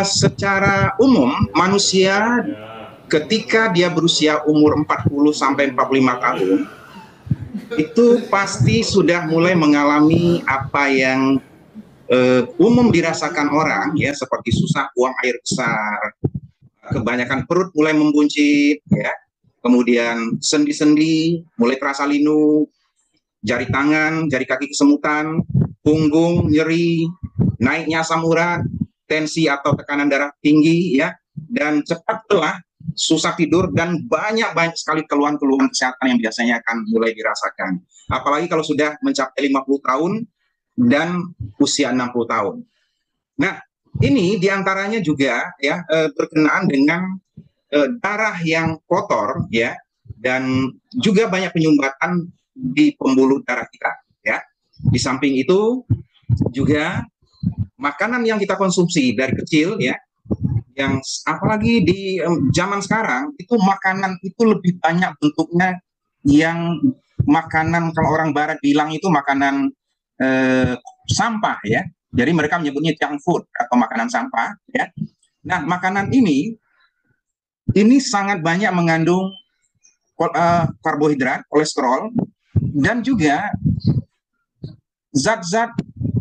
Secara umum manusia ketika dia berusia umur 40 sampai 45 tahun itu pasti sudah mulai mengalami apa yang umum dirasakan orang, ya, seperti susah buang air besar, kebanyakan perut mulai membuncit, ya, kemudian sendi-sendi mulai terasa linu, jari tangan, jari kaki kesemutan, punggung nyeri, naiknya asam urat, tensi atau tekanan darah tinggi, ya, dan cepat lelah, susah tidur, dan banyak sekali keluhan-keluhan kesehatan yang biasanya akan mulai dirasakan. Apalagi kalau sudah mencapai 50 tahun dan usia 60 tahun. Nah, ini diantaranya juga, ya, berkenaan dengan darah yang kotor, ya, dan juga banyak penyumbatan di pembuluh darah kita, ya. Di samping itu juga makanan yang kita konsumsi dari kecil, ya, yang apalagi di zaman sekarang itu makanan itu lebih banyak bentuknya yang makanan, kalau orang barat bilang itu makanan sampah, ya. Jadi mereka menyebutnya junk food atau makanan sampah, ya. Nah, makanan ini sangat banyak mengandung karbohidrat, kolesterol, dan juga zat-zat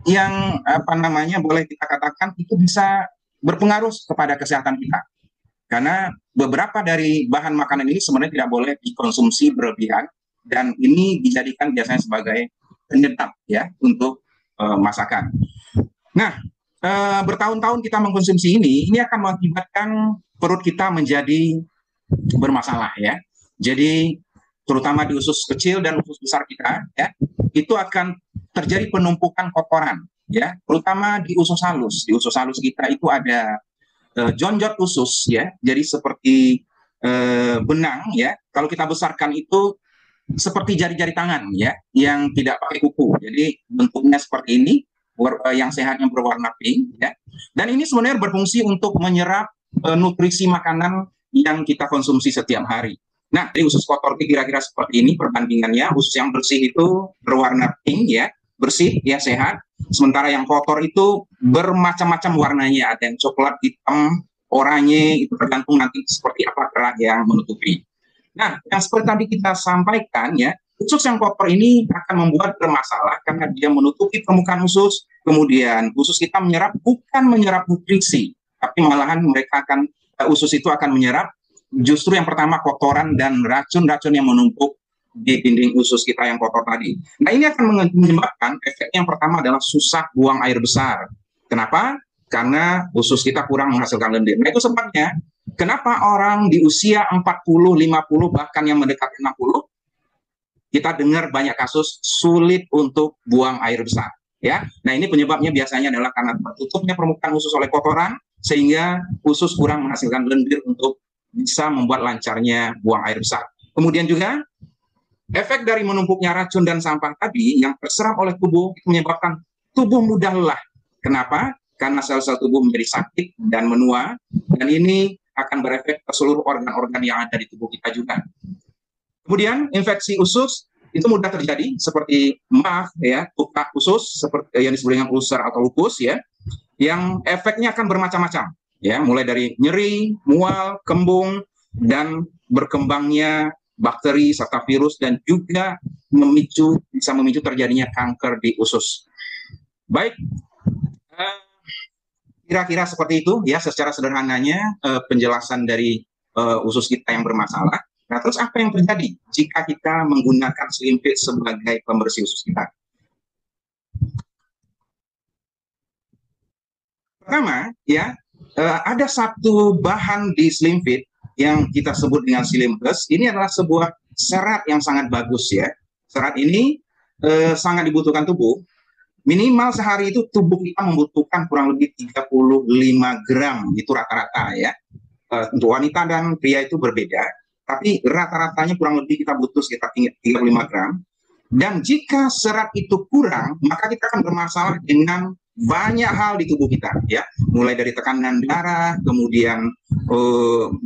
yang boleh kita katakan itu bisa berpengaruh kepada kesehatan kita. Karena beberapa dari bahan makanan ini sebenarnya tidak boleh dikonsumsi berlebihan, dan ini dijadikan biasanya sebagai penyedap, ya, untuk masakan. Nah, bertahun-tahun kita mengkonsumsi ini akan mengakibatkan perut kita menjadi bermasalah, ya. Jadi terutama di usus kecil dan usus besar kita, ya, itu akan terjadi penumpukan kotoran, ya, terutama di usus halus. Di usus halus kita itu ada jonjot usus, ya, jadi seperti benang, ya. Kalau kita besarkan itu seperti jari-jari tangan, ya, yang tidak pakai kuku. Jadi bentuknya seperti ini, yang sehatnya berwarna pink, ya. Dan ini sebenarnya berfungsi untuk menyerap nutrisi makanan yang kita konsumsi setiap hari. Nah, dari usus kotor ini kira-kira seperti ini perbandingannya. Usus yang bersih itu berwarna pink, ya, bersih, ya, sehat. Sementara yang kotor itu bermacam-macam warnanya, ada yang coklat, hitam, oranye, itu tergantung nanti seperti apa kerak yang menutupi. Nah, yang seperti tadi kita sampaikan, ya, usus yang kotor ini akan membuat bermasalah karena dia menutupi permukaan usus, kemudian usus kita bukan menyerap nutrisi, tapi malahan usus itu akan menyerap justru yang pertama kotoran dan racun-racun yang menumpuk di dinding usus kita yang kotor tadi. Nah, ini akan menyebabkan efek yang pertama adalah susah buang air besar. Kenapa? Karena usus kita kurang menghasilkan lendir. Nah, itu sebabnya kenapa orang di usia 40, 50, bahkan yang mendekati 60, kita dengar banyak kasus sulit untuk buang air besar, ya. Nah, ini penyebabnya biasanya adalah karena tertutupnya permukaan usus oleh kotoran, sehingga usus kurang menghasilkan lendir untuk bisa membuat lancarnya buang air besar. Kemudian juga efek dari menumpuknya racun dan sampah tadi yang terserap oleh tubuh itu menyebabkan tubuh mudah lelah. Kenapa? Karena sel-sel tubuh menjadi sakit dan menua, dan ini akan berefek ke seluruh organ-organ yang ada di tubuh kita juga. Kemudian infeksi usus itu mudah terjadi seperti MAF, ya, luka usus seperti yang disebut dengan ulcer atau lupus, ya, yang efeknya akan bermacam-macam, ya, mulai dari nyeri, mual, kembung, dan berkembangnya bakteri serta virus, dan juga bisa memicu terjadinya kanker di usus. Baik, kira-kira seperti itu, ya, secara sederhananya penjelasan dari usus kita yang bermasalah. Nah, terus apa yang terjadi jika kita menggunakan Slim Fit sebagai pembersih usus kita? Pertama, ya, ada satu bahan di Slim Fit yang kita sebut dengan Slim Plus. Ini adalah sebuah serat yang sangat bagus, ya. Serat ini sangat dibutuhkan tubuh. Minimal sehari itu tubuh kita membutuhkan kurang lebih 35 gram, itu rata-rata, ya. Untuk wanita dan pria itu berbeda, tapi rata-ratanya kurang lebih kita butuh sekitar 35 gram. Dan jika serat itu kurang, maka kita akan bermasalah dengan banyak hal di tubuh kita, ya, mulai dari tekanan darah, kemudian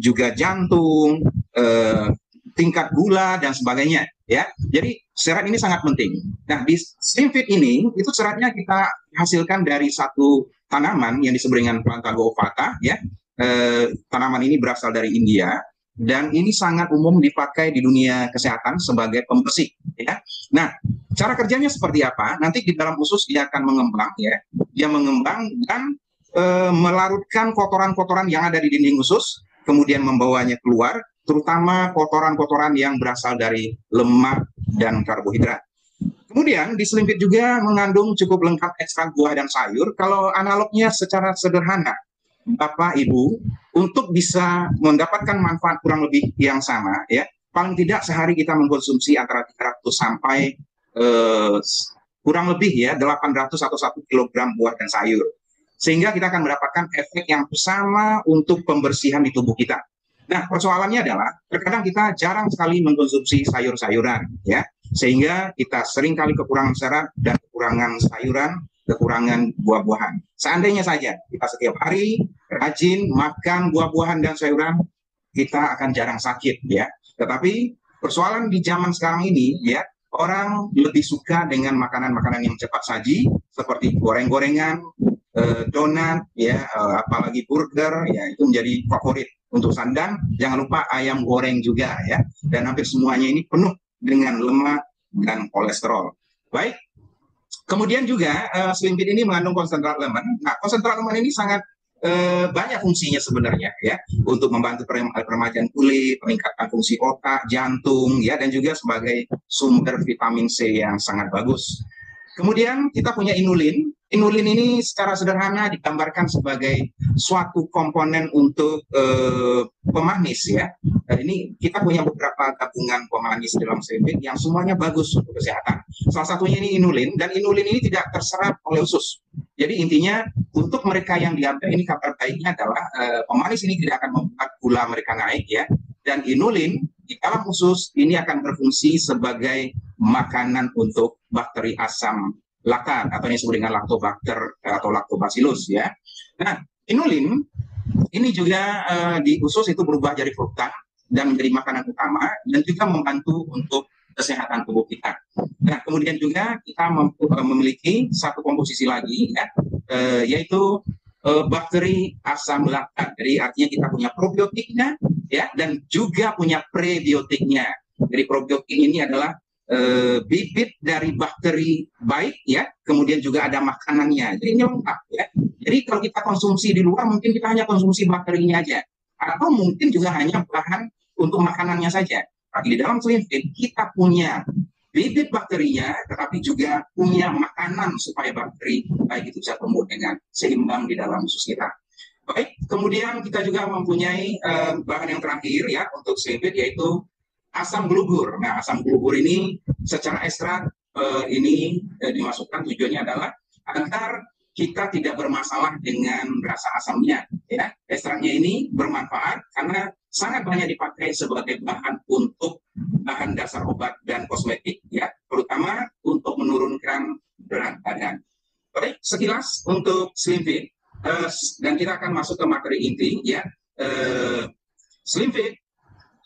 juga jantung, tingkat gula, dan sebagainya, ya. Jadi serat ini sangat penting. Nah, di Slim Fit ini itu seratnya kita hasilkan dari satu tanaman yang disebut dengan Plantago ovata, ya. Tanaman ini berasal dari India dan ini sangat umum dipakai di dunia kesehatan sebagai pembersih, ya. Nah, cara kerjanya seperti apa? Nanti di dalam usus dia akan mengembang, ya. Dia mengembang dan melarutkan kotoran-kotoran yang ada di dinding usus, kemudian membawanya keluar, terutama kotoran-kotoran yang berasal dari lemak dan karbohidrat. Kemudian di Slim Fit juga mengandung cukup lengkap ekstrak buah dan sayur. Kalau analognya secara sederhana, Bapak Ibu, untuk bisa mendapatkan manfaat kurang lebih yang sama, ya, paling tidak sehari kita mengkonsumsi antara 300 sampai kurang lebih ya 800 atau 1 kilogram buah dan sayur. Sehingga kita akan mendapatkan efek yang sama untuk pembersihan di tubuh kita. Nah, persoalannya adalah terkadang kita jarang sekali mengkonsumsi sayur-sayuran, ya, sehingga kita sering kali kekurangan serat dan kekurangan sayuran, kekurangan buah-buahan. Seandainya saja kita setiap hari rajin makan buah-buahan dan sayuran, kita akan jarang sakit, ya. Tetapi persoalan di zaman sekarang ini, ya, orang lebih suka dengan makanan-makanan yang cepat saji, seperti goreng-gorengan, donat, ya, apalagi burger, ya, itu menjadi favorit untuk sandan. Jangan lupa ayam goreng juga, ya, dan hampir semuanya ini penuh dengan lemak dan kolesterol. Baik, kemudian juga Slim Fit ini mengandung konsentrat lemon. Nah, konsentrat lemon ini sangat banyak fungsinya sebenarnya, ya, untuk membantu peremajaan kulit, meningkatkan fungsi otak, jantung, ya, dan juga sebagai sumber vitamin C yang sangat bagus. Kemudian kita punya inulin. Inulin ini secara sederhana digambarkan sebagai suatu komponen untuk pemanis, ya. Ini kita punya beberapa gabungan pemanis dalam Slim Fit yang semuanya bagus untuk kesehatan. Salah satunya ini inulin, dan inulin ini tidak terserap oleh usus. Jadi intinya untuk mereka yang diabetes ini kabar baiknya adalah pemanis ini tidak akan membuat gula mereka naik, ya. Dan inulin di dalam usus ini akan berfungsi sebagai makanan untuk bakteri asam laktat atau yang disebut dengan lactobacter atau lactobacillus, ya. Nah, inulin ini juga di usus itu berubah jadi fruktan dan menjadi makanan utama dan juga membantu untuk kesehatan tubuh kita. Nah, kemudian juga kita memiliki satu komposisi lagi, ya, yaitu bakteri asam laktat. Jadi artinya kita punya probiotiknya, ya, dan juga punya prebiotiknya. Jadi probiotik ini adalah bibit dari bakteri baik, ya, kemudian juga ada makanannya. Jadi ini lengkap, ya. Jadi kalau kita konsumsi di luar mungkin kita hanya konsumsi bakterinya aja, atau mungkin juga hanya bahan untuk makanannya saja. Tapi di dalam Slim Fit kita punya bibit bakterinya, tetapi juga punya makanan supaya bakteri baik itu bisa tumbuh dengan seimbang di dalam usus kita. Baik, kemudian kita juga mempunyai bahan yang terakhir, ya, untuk Slim Fit, yaitu asam glugur. Nah, asam glugur ini secara ekstrak ini dimasukkan, tujuannya adalah agar kita tidak bermasalah dengan rasa asamnya, ya. Ekstraknya ini bermanfaat karena sangat banyak dipakai sebagai bahan untuk bahan dasar obat dan kosmetik, ya, terutama untuk menurunkan berat badan. Baik, sekilas untuk Slim Fit, dan kita akan masuk ke materi inti, ya. Slim Fit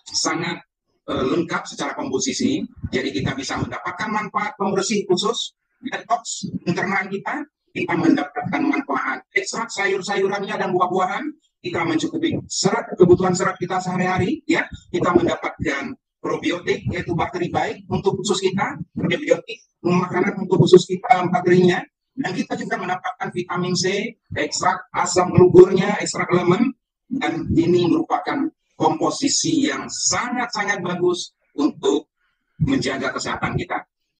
sangat lengkap secara komposisi, jadi kita bisa mendapatkan manfaat pembersih usus, detox pencernaan kita mendapatkan manfaat ekstrak sayur-sayurannya dan buah-buahan, kita mencukupi serat, kebutuhan serat kita sehari-hari, ya, kita mendapatkan probiotik, yaitu bakteri baik untuk usus kita, prebiotik, makanan untuk usus kita, bakterinya, dan kita juga mendapatkan vitamin C, ekstrak asam glugurnya, ekstrak lemon, dan ini merupakan komposisi yang sangat-sangat bagus untuk menjaga kesehatan kita.